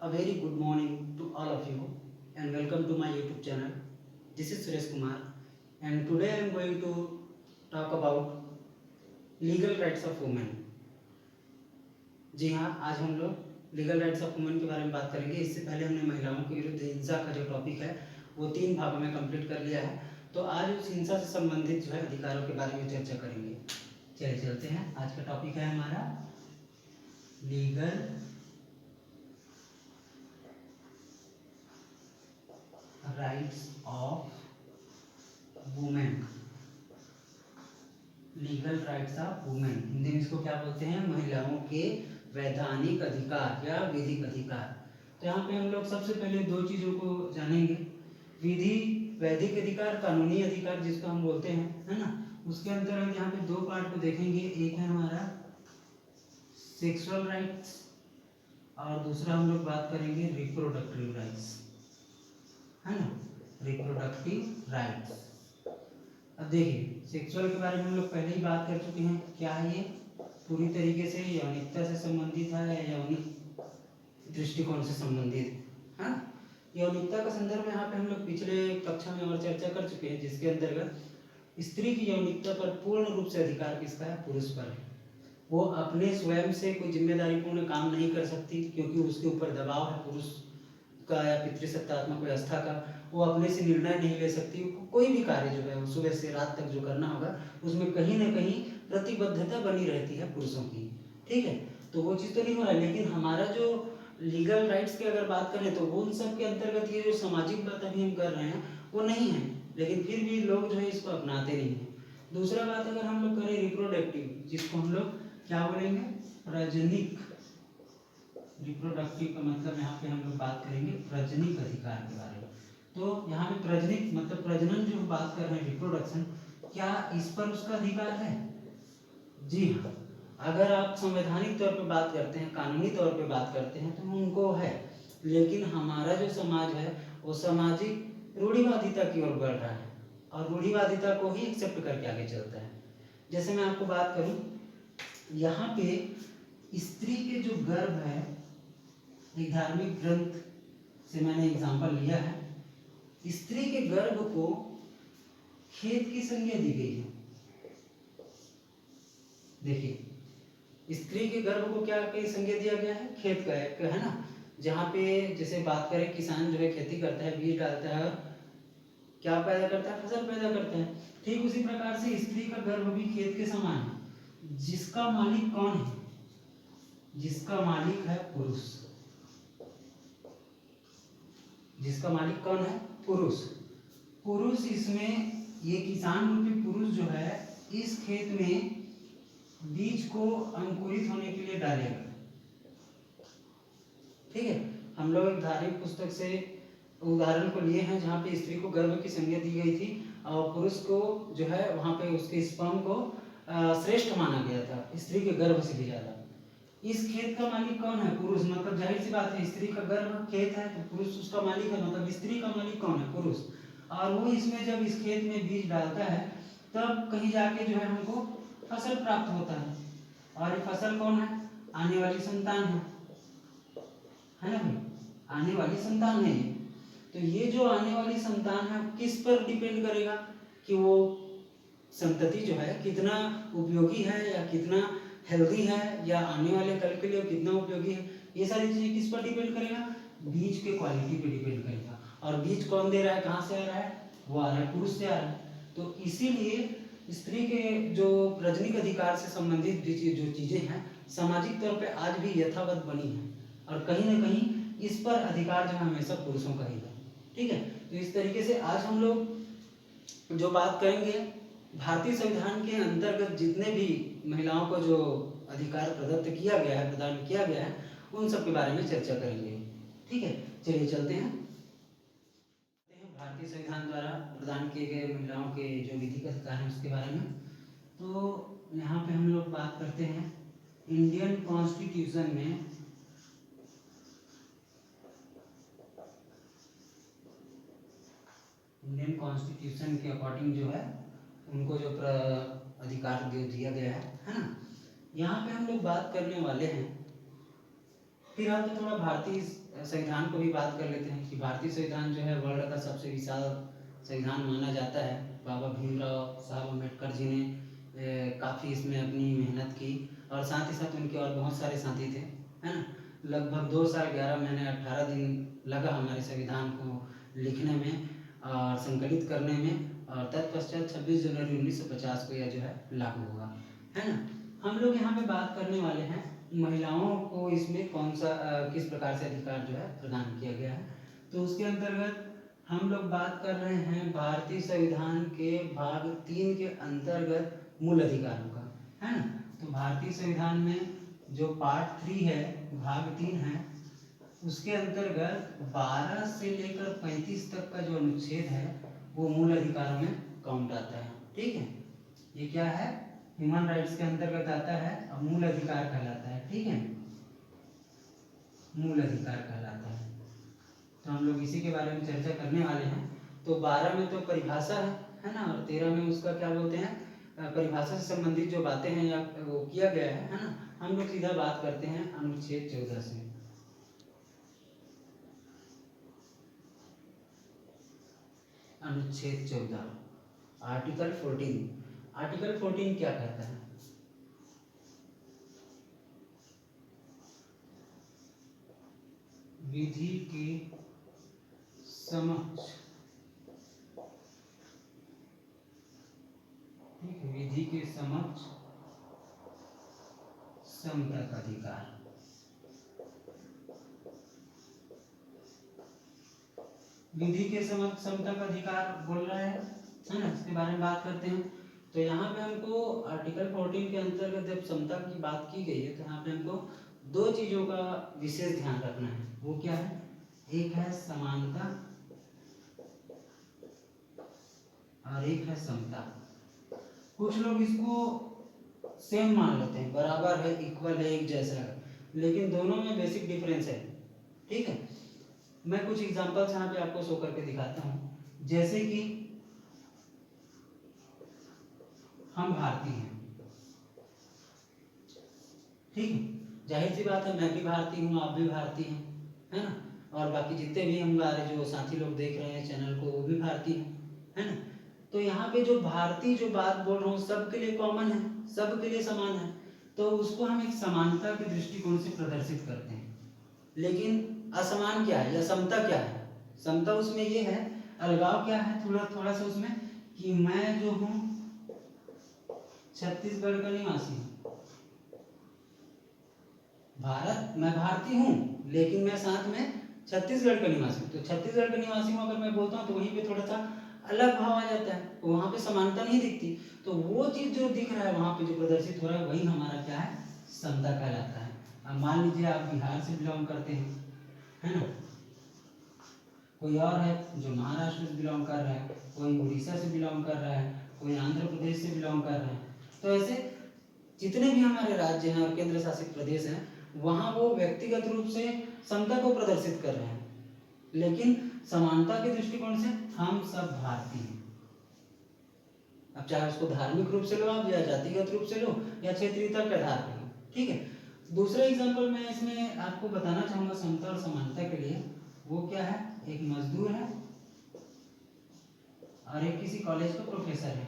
A very good morning to all of you and welcome to my YouTube channel. This is Suresh Kumar and today I am going to talk about legal rights of women. जी हाँ, आज हम लोग legal rights of women के बारे में बात करेंगे। इससे पहले हमने महिलाओं के विरुद्ध हिंसा का जो टॉपिक है वो 3 भागों में कंप्लीट कर लिया है। तो आज उस हिंसा से संबंधित जो है अधिकारों के बारे में चर्चा करेंगे। चलिए चलते हैं। आज का टॉपिक है हमारा legal rights of women. Legal rights of women Hindi में इसको क्या बोलते हैं? महिलाओं के वैधानिक अधिकार या विधिक अधिकार। तो यहाँ पे हम लोग सबसे पहले 2 चीज़ों को जानेंगे। वैधिक अधिकार, कानूनी अधिकार जिसको हम बोलते हैं, है ना। उसके अंतर्गत यहाँ पे 2 पार्ट को देखेंगे। एक है हमारा सेक्सुअल राइट्स और दूसरा हम लोग बात करेंगे रिप्रोडक्टिव राइट्स, है ना, रिप्रोडक्टिव राइट्स। अब देखिए, सेक्सुअल के बारे में हम लोग पहले ही बात कर चुके हैं। क्या है ये? पूरी तरीके से यौनिकता से संबंधित है या यौनिक दृष्टिकोण से संबंधित है। यौनिकता का संदर्भ यहाँ पे हम लोग पिछले कक्षा में और चर्चा कर चुके हैं, जिसके अंतर्गत स्त्री की यौनिकता पर पूर्ण रूप से अधिकार किसका है? पुरुष पर है। वो अपने स्वयं से कोई जिम्मेदारीपूर्ण काम नहीं कर सकती क्योंकि उसके ऊपर दबाव है पुरुष का या पितृसत्तात्मक व्यवस्था का। वो अपने से निर्णय नहीं ले सकती। कोई भी कार्य जो है सुबह से रात तक जो करना होगा उसमें कहीं ना कहीं प्रतिबद्धता बनी रहती है पुरुषों की। ठीक है, तो वो चीज़ तो नहीं हो रहा है। लेकिन हमारा जो लीगल राइट्स की अगर बात करें तो वो उन सब के अंतर्गत ये जो सामाजिक बात अभी हम कर रहे हैं वो नहीं है, लेकिन फिर भी लोग जो है इसको अपनाते नहीं हैं। दूसरा बात अगर हम लोग करें रिप्रोडक्टिव, जिसको हम लोग क्या बोलेंगे? प्रजनक। रिप्रोडक्टिव का मतलब यहाँ पे हम लोग बात करेंगे प्रजनक अधिकार के बारे में। तो यहाँ पे प्रजनक मतलब प्रजनन जो बात कर रहे हैं, रिप्रोडक्शन, क्या इस पर उसका अधिकार है? जी हाँ, अगर आप संवैधानिक तौर पे बात करते हैं, कानूनी तौर पे बात करते हैं तो उनको है। लेकिन हमारा जो समाज है वो सामाजिक रूढ़िवादिता की ओर बढ़ रहा है और रूढ़िवादिता को ही एक्सेप्ट करके आगे चलता है। जैसे मैं आपको बात करूं, यहाँ पे स्त्री के जो गर्भ है, एक धार्मिक ग्रंथ से मैंने एग्जाम्पल लिया है। स्त्री के गर्भ को खेत की संज्ञा दी गई है। देखिए, स्त्री के गर्भ को क्या की संज्ञा दिया गया है? खेत का है ना। जहाँ पे जैसे बात करें, किसान जो है खेती करता है, बीज डालता है, क्या पैदा करता है? फसल पैदा करता है। ठीक उसी प्रकार से स्त्री का गर्भ भी खेत के समान है। जिसका मालिक कौन है? जिसका मालिक है पुरुष। जिसका मालिक कौन है? पुरुष। पुरुष इसमें, ये किसान रूपी पुरुष जो है इस खेत में बीज को अंकुरित होने के लिए डालेगा। ठीक है, हम लोग एक धार्मिक पुस्तक से उदाहरण को लिए हैं जहाँ पे स्त्री को गर्भ की संज्ञा दी गई थी और पुरुष को जो है वहाँ पे उसके स्पर्म को श्रेष्ठ माना गया था स्त्री के गर्भ से भी ज्यादा। इस खेत का मालिक कौन है? पुरुष। मतलब जाहिर सी बात है, स्त्री का गर्भ खेत है तो पुरुष उसका मालिक है, मतलब स्त्री का मालिक कौन है? पुरुष। और वो इसमें जब इस खेत में बीज डालता है तब कहीं जाके जो है हमको फसल प्राप्त होता है। और ये फसल कौन है? आने वाली संतान है ना भाई, आने वाली संतान है ये। तो ये जो आने वाली संतान है किस पर डिपेंड करेगा कि वो संतति जो है कितना उपयोगी है या कितना हेल्दी है या आने वाले कल के लिए कितना उपयोगी है। ये सारी चीजें किस पर डिपेंड करेगा? बीज के क्वालिटी पे डिपेंड करेगा। और बीज कौन दे रहा है? कहाँ से आ रहा है? वो आ रहा है पुरुष से आ रहा है। तो इसीलिए स्त्री के जो प्रजनक अधिकार से संबंधित जो चीजें हैं सामाजिक तौर पे आज भी यथावत बनी है और कहीं ना कहीं इस पर अधिकार जो है हमेशा पुरुषों का ही है। ठीक है, तो इस तरीके से आज हम लोग जो बात करेंगे, भारतीय संविधान के अंतर्गत जितने भी महिलाओं को जो अधिकार प्रदत्त किया गया है, प्रदान किया गया है, उन सब के बारे में चर्चा करेंगे। ठीक है, चलिए चलते हैं भारतीय संविधान द्वारा प्रदान किए गए महिलाओं के जो विधिक अधिकार हैं उसके बारे में। तो यहाँ पे हम लोग बात करते हैं इंडियन कॉन्स्टिट्यूशन में इंडियन कॉन्स्टिट्यूशन के अकॉर्डिंग जो है उनको जो अधिकार दिया गया है ना। यहाँ पे हम लोग बात करने वाले हैं फिर आप तो थोड़ा भारतीय संविधान को भी बात कर लेते हैं कि भारतीय संविधान जो है वर्ल्ड का सबसे विशाल संविधान माना जाता है। बाबा भीमराव साहब अम्बेडकर जी ने काफ़ी इसमें अपनी मेहनत की और साथ ही साथ उनके और बहुत सारे साथी थे, है ना। लगभग 2 साल 11 महीने 18 दिन लगा हमारे संविधान को लिखने में और संकलित करने में, और तत्पश्चात 26 जनवरी 1950 को यह जो है लागू हुआ, है ना। हम लोग यहाँ पे बात करने वाले हैं महिलाओं को इसमें कौन सा किस प्रकार से अधिकार जो है प्रदान किया गया है। तो उसके अंतर्गत हम लोग बात कर रहे हैं भारतीय संविधान के भाग 3 के अंतर्गत मूल अधिकारों का, है ना। तो भारतीय संविधान में जो पार्ट 3 है, भाग 3 है, उसके अंतर्गत 12 से लेकर 35 तक का जो अनुच्छेद है वो मूल अधिकारों में काउंट आता है, ठीक है। ये क्या है, ह्यूमन राइट्स के अंतर्गत आता है और मूल अधिकार कहलाता है, ठीक है, मूल अधिकार कहलाता है। तो हम लोग इसी के बारे में चर्चा करने वाले हैं। तो 12 में तो परिभाषा है ना, और 13 में उसका क्या बोलते हैं, परिभाषा से संबंधित जो बातें हैं या वो किया गया है ना। हम लोग सीधा बात करते हैं अनुच्छेद 14 से। अनुच्छेद 14, आर्टिकल 14। आर्टिकल 14 क्या कहता है, विधि के समक्ष, ठीक है, विधि के समक्ष समता का अधिकार। विधि के समक्ष समता का अधिकार बोल रहा है ना, इसके बारे में बात करते हैं। तो यहाँ पे हमको आर्टिकल 14 के अंतर्गत जब समता की बात की गई है तो यहाँ पे हमको 2 चीज़ों का विशेष ध्यान रखना है। वो क्या है, एक है समानता और एक है समता। कुछ लोग इसको सेम मान लेते हैं, बराबर है, इक्वल है, एक जैसा है, लेकिन दोनों में बेसिक डिफरेंस है, ठीक है। मैं कुछ एग्जांपल्स यहाँ पे आपको शो करके दिखाता हूँ। जैसे कि हम भारतीय हैं, ठीक है, जाहिर सी बात है मैं भी भारतीय हूँ, आप भी भारतीय हैं, है ना, और बाकी जितने भी हमारे जो साथी लोग देख रहे हैं चैनल को वो भी भारतीय हैं, है ना। तो यहाँ पे जो भारतीय जो बात बोल रहा हूँ सबके लिए कॉमन है, सबके लिए समान है, तो उसको हम एक समानता के दृष्टिकोण से प्रदर्शित करते हैं। लेकिन असमान क्या है या समता क्या है, समता उसमें ये है, अलगाव क्या है थोड़ा थोड़ा सा उसमें, कि मैं जो हूँ छत्तीसगढ़ का निवासी हूँ, भारत मैं भारतीय हूँ लेकिन मैं साथ में छत्तीसगढ़ का निवासी हूँ। तो छत्तीसगढ़ का निवासी हूँ अगर मैं बोलता हूँ तो वहीं पे थोड़ा सा अलग भाव आ जाता है, तो वहाँ पे समानता नहीं दिखती। तो वो चीज़ जो दिख रहा है वहाँ पे जो प्रदर्शित हो रहा है वही हमारा क्या है, समता कहलाता है। अब मान लीजिए आप बिहार से बिलोंग करते हैं, है ना, कोई और है जो महाराष्ट्र से बिलोंग कर रहा है, कोई उड़ीसा से बिलोंग कर रहा है, कोई आंध्र प्रदेश से बिलोंग कर रहा है। तो ऐसे जितने भी हमारे राज्य हैं और केंद्र शासित प्रदेश हैं वहाँ वो व्यक्तिगत रूप से समता को प्रदर्शित कर रहे हैं, लेकिन समानता के दृष्टिकोण से हम सब भारतीय हैं। अब चाहे उसको धार्मिक रूप से लो आप या जातिगत रूप से लो या क्षेत्रीयता के आधार पर लो, ठीक है। दूसरा एग्जाम्पल मैं इसमें आपको बताना चाहूँगा समता और समानता के लिए, वो क्या है, एक मजदूर है और एक किसी कॉलेज का प्रोफेसर है।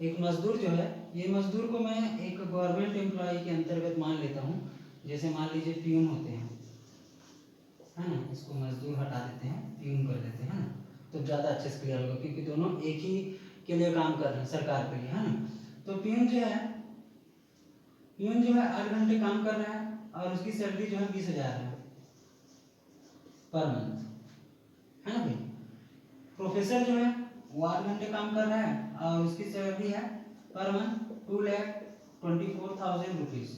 एक मजदूर जो है, ये मजदूर को मैं एक गवर्नमेंट एम्प्लॉय के अंतर्गत मान लेता हूँ, जैसे मान लीजिए प्यून होते हैं, है ना, इसको मजदूर हटा देते हैं, प्यून कर देते हैं ना, तो ज़्यादा अच्छे से क्लियर होगा क्योंकि दोनों एक ही के लिए काम कर रहे हैं, सरकार के लिए, है ना। तो प्यून जो है 8 घंटे काम कर रहा है और उसकी सैलरी जो है 20,000 है पर मंथ, है ना भाई। प्रोफेसर जो है वो 8 घंटे काम कर रहा है और उसकी सैलरी है पर मंथ 2,24,000 रुपीज।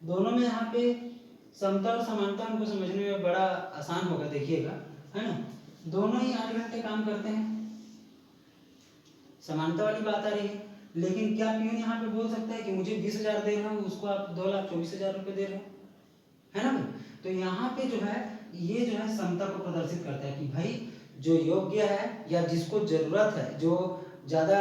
दोनों में यहाँ पे समता और समानता हमको समझने में बड़ा आसान होगा, देखिएगा, है ना। दोनों ही 8 घंटे काम करते हैं, समानता वाली बात आ रही है। लेकिन क्या प्यून यहाँ पे बोल सकता है कि मुझे 20,000 दे रहा हूँ उसको आप 2,24,000 रुपये दे रहे हो, है ना भाई। तो यहाँ पे जो है ये जो है समता को प्रदर्शित करता है कि भाई जो योग्य है या जिसको जरूरत है, जो ज़्यादा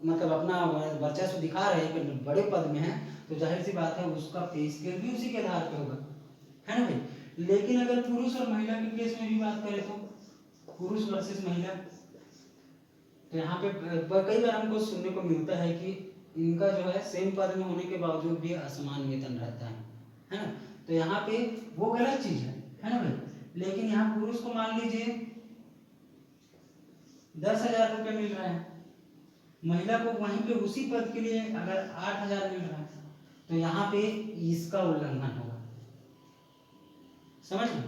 मतलब अपना वर्चस्व दिखा रहे हैं, एक बड़े पद में है, तो जाहिर सी बात है उसका पे स्केल भी उसी के आधार पे होगा, है ना भाई। लेकिन अगर पुरुष और महिला के केस में भी बात करें तो पुरुष वर्सेस महिला, तो यहाँ पे कई बार हमको सुनने को मिलता है कि इनका जो है सेम पद में होने के बावजूद भी असमान वेतन रहता है ना। तो यहाँ पे वो गलत चीज है ना भाई। लेकिन यहाँ पुरुष को मान लीजिए 10,000 रुपये मिल रहा है, महिला को वहीं पे उसी पद के लिए अगर 8,000 मिल रहा है, तो यहाँ पे इसका उल्लंघन होगा, समझ लो।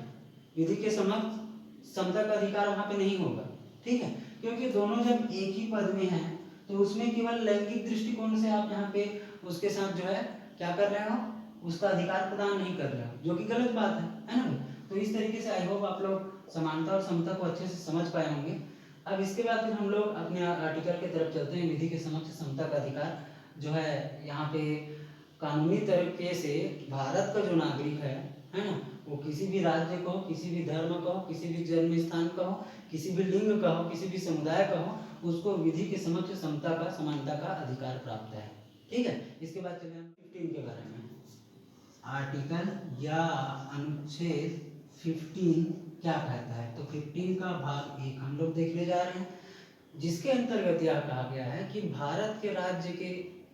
विधि के समक्ष समता का अधिकार वहां पे नहीं होगा, ठीक है, क्योंकि दोनों जब एक ही पद में हैं तो उसमें केवल लैंगिक दृष्टिकोण से आप यहाँ पे उसके साथ जो है क्या कर रहे हो, उसका अधिकार प्रदान नहीं कर रहे हो, जो कि गलत बात है ना। तो इस तरीके से आई होप आप लोग समानता और समता को अच्छे से समझ पाए होंगे। अब इसके बाद फिर हम लोग अपने आर्टिकल की तरफ चलते हैं। विधि के समक्ष समता का अधिकार जो है यहाँ पे कानूनी तरीके से भारत का जो नागरिक है ना, वो किसी भी राज्य का हो, किसी भी धर्म का हो, किसी भी जन्म स्थान का हो, किसी भी लिंग का हो, किसी भी समुदाय का हो, उसको विधि के समक्ष समता का समानता का अधिकार प्राप्त है, ठीक है। इसके बाद चले हम 15 के बारे में। आर्टिकल या अनुच्छेद 15 क्या कहता है, तो 15 का भाग 1 हम लोग देखने जा रहे हैं, जिसके अंतर्गत यह कहा गया है कि भारत के राज्य के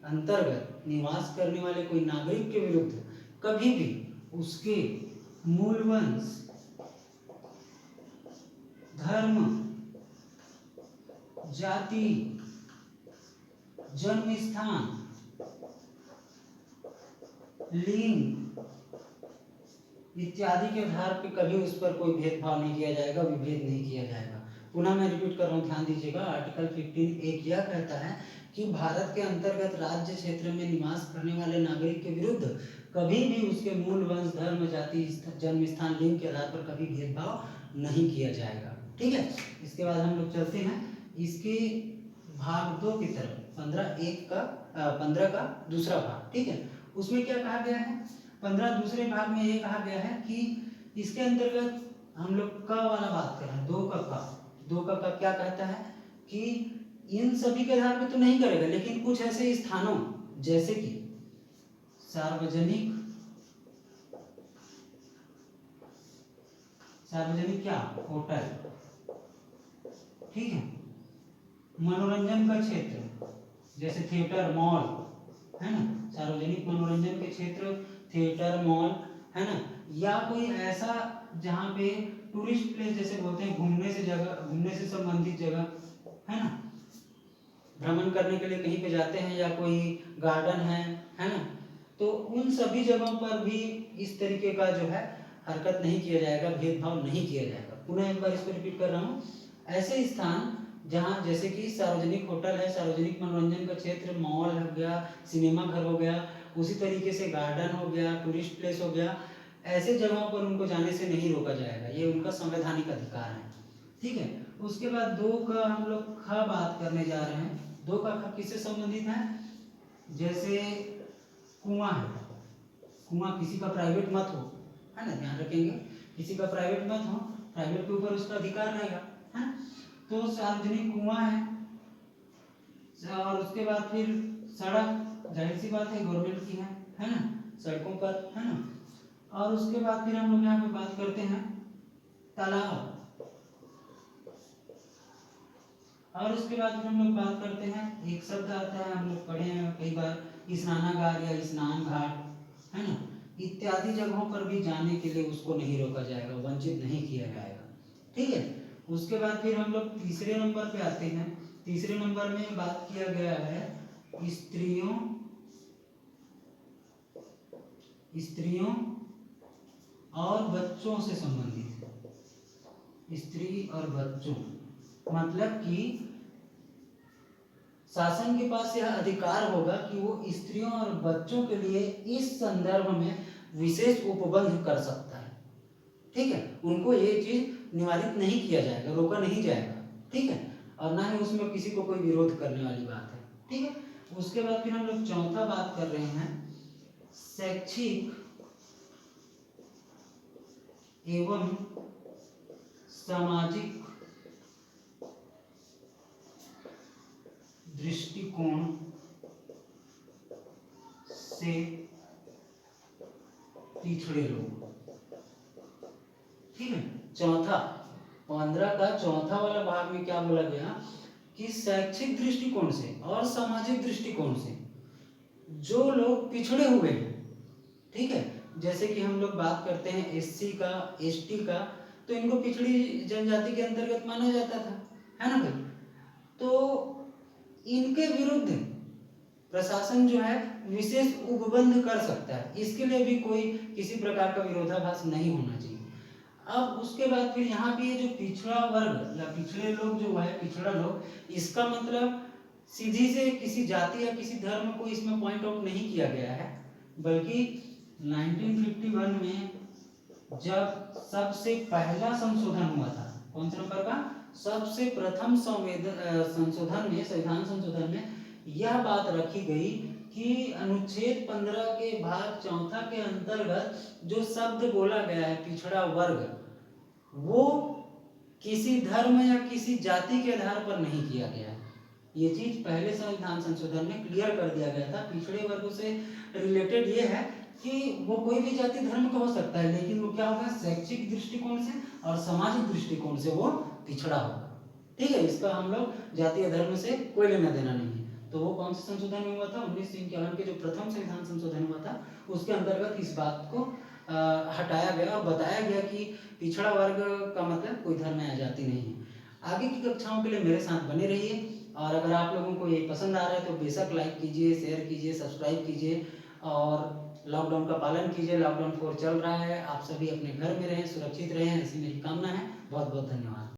अंतर्गत निवास करने वाले कोई नागरिक के विरुद्ध कभी भी उसके मूल वंश, धर्म, जाति, जन्म स्थान, लिंग इत्यादि के आधार पर कभी उस पर कोई भेदभाव नहीं किया जाएगा, विभेद नहीं किया जाएगा। पुनः मैं रिपीट कर रहा हूँ, ध्यान दीजिएगा। आर्टिकल 15(1) यह कहता है कि भारत के अंतर्गत राज्य क्षेत्र में निवास करने वाले नागरिक के विरुद्ध कभी भी उसके मूल वंश, धर्म, जाति, जन्म स्थान, लिंग के आधार पर कभी भेदभाव नहीं किया जाएगा, ठीक है। इसके बाद हम लोग चलते हैं इसके भाग 2 की तरफ, 15 का दूसरा भाग, ठीक है। उसमें क्या कहा गया है, 15 दूसरे भाग में ये कहा गया है कि इसके अंतर्गत हम लोग क वाला बात कर रहे हैं, 2 का क्या कहता है कि इन सभी के आधार पे तो नहीं करेगा, लेकिन कुछ ऐसे स्थानों जैसे कि सार्वजनिक क्या, होटल, ठीक है, मनोरंजन का क्षेत्र जैसे थिएटर, मॉल, है ना, सार्वजनिक मनोरंजन के क्षेत्र, थिएटर, मॉल, है ना, या कोई ऐसा जहाँ पे टूरिस्ट प्लेस जैसे बोलते हैं, घूमने से संबंधित जगह, है ना, भ्रमण करने के लिए कहीं पे जाते हैं, या कोई गार्डन है ना, तो उन सभी जगहों पर भी इस तरीके का जो है हरकत नहीं किया जाएगा, भेदभाव नहीं किया जाएगा। पुनः एक बार इसको रिपीट कर रहा हूँ, ऐसे स्थान जहाँ जैसे कि सार्वजनिक होटल है, सार्वजनिक मनोरंजन का क्षेत्र, मॉल हो गया, सिनेमा घर हो गया, उसी तरीके से गार्डन हो गया, टूरिस्ट प्लेस हो गया, ऐसे जगहों पर उनको जाने से नहीं रोका जाएगा, ये उनका संवैधानिक अधिकार है, ठीक है। उसके बाद 2 का हम लोग ख बात करने जा रहे हैं। 2 का ख किससे संबंधित है, जैसे कुआं है, कुआं किसी का प्राइवेट मत हो, है ना, ध्यान रखेंगे, किसी का प्राइवेट मत हो, प्राइवेट के ऊपर उसका अधिकार रहेगा, है ना। तो सार्वजनिक कुआं है, और उसके बाद फिर सड़क, जाहिर सी बात है गवर्नमेंट की है ना, सड़कों पर, है ना। और उसके बाद फिर हम लोग यहाँ पे बात करते हैं तालाब, और उसके बाद फिर हम लोग बात करते हैं, एक शब्द आता है, हम लोग पढ़े हैं कई बार, स्नानागार या स्नान घाट, है ना, इत्यादि जगहों पर भी जाने के लिए उसको नहीं रोका जाएगा, वंचित नहीं किया जाएगा, ठीक है। उसके बाद फिर हम लोग तीसरे नंबर पे आते हैं। तीसरे नंबर में बात किया गया है स्त्रियों और बच्चों से संबंधित, स्त्री और बच्चों, मतलब कि शासन के पास यह अधिकार होगा कि वो स्त्रियों और बच्चों के लिए इस संदर्भ में विशेष उपबंध कर सकता है, ठीक है। उनको ये चीज निवारित नहीं किया जाएगा, रोका नहीं जाएगा, ठीक है, और ना ही उसमें किसी को कोई विरोध करने वाली बात है, ठीक है। उसके बाद फिर हम लोग चौथा बात कर रहे हैं शैक्षिक एवं सामाजिक दृष्टिकोण से पिछड़े लोग। ठीक है, चौथा 15 का चौथा वाला भाग में क्या बोला गया कि शैक्षिक दृष्टिकोण से और सामाजिक दृष्टिकोण से जो लोग पिछड़े हुए हैं, ठीक है, जैसे कि हम लोग बात करते हैं एससी का, एसटी का, तो इनको पिछड़ी जनजाति के अंतर्गत माना जाता था, है ना भाई। तो इनके विरुद्ध प्रशासन जो है विशेष उपबंध कर सकता है, इसके लिए भी कोई किसी प्रकार का विरोधाभास नहीं होना चाहिए। अब उसके बाद फिर यहाँ पे ये जो पिछड़ा वर्ग या पिछड़े लोग जो है, पिछड़ा लोग, इसका मतलब सीधी से किसी जाति या किसी धर्म को इसमें पॉइंट आउट नहीं किया गया है, बल्कि 1951 में जब सबसे पहला संशोधन हुआ था, कौन से नंबर का, सबसे प्रथम संशोधन में, संविधान संशोधन में यह बात रखी गई कि अनुच्छेद 15 के भाग चौथा के अंतर्गत जो शब्द बोला गया है पिछड़ा वर्ग, वो किसी धर्म या किसी जाति के आधार पर नहीं किया गया है। ये चीज पहले संविधान संशोधन में क्लियर कर दिया गया था। पिछड़े वर्गों से रिलेटेड ये है कि वो कोई भी जाति धर्म का हो सकता है, लेकिन वो क्या होगा, शैक्षिक दृष्टिकोण से और सामाजिक दृष्टिकोण से वो पिछड़ा होगा। ठीक है, इसका हम लोग जातीय धर्म से कोई लेना देना नहीं है। तो वो कौन से संशोधन में हुआ था, 1951 के जो प्रथम संविधान संशोधन हुआ था, उसके अंतर्गत इस बात को हटाया गया और बताया गया कि पिछड़ा वर्ग का मतलब कोई धर्म या जाति नहीं है। आगे की कक्षाओं के लिए मेरे साथ बने रहिए, और अगर आप लोगों को ये पसंद आ रहा है तो बेशक लाइक कीजिए, शेयर कीजिए, सब्सक्राइब कीजिए, और लॉकडाउन का पालन कीजिए। लॉकडाउन 4 चल रहा है, आप सभी अपने घर में रहें, सुरक्षित रहें, ऐसी मेरी कामना है। बहुत बहुत धन्यवाद।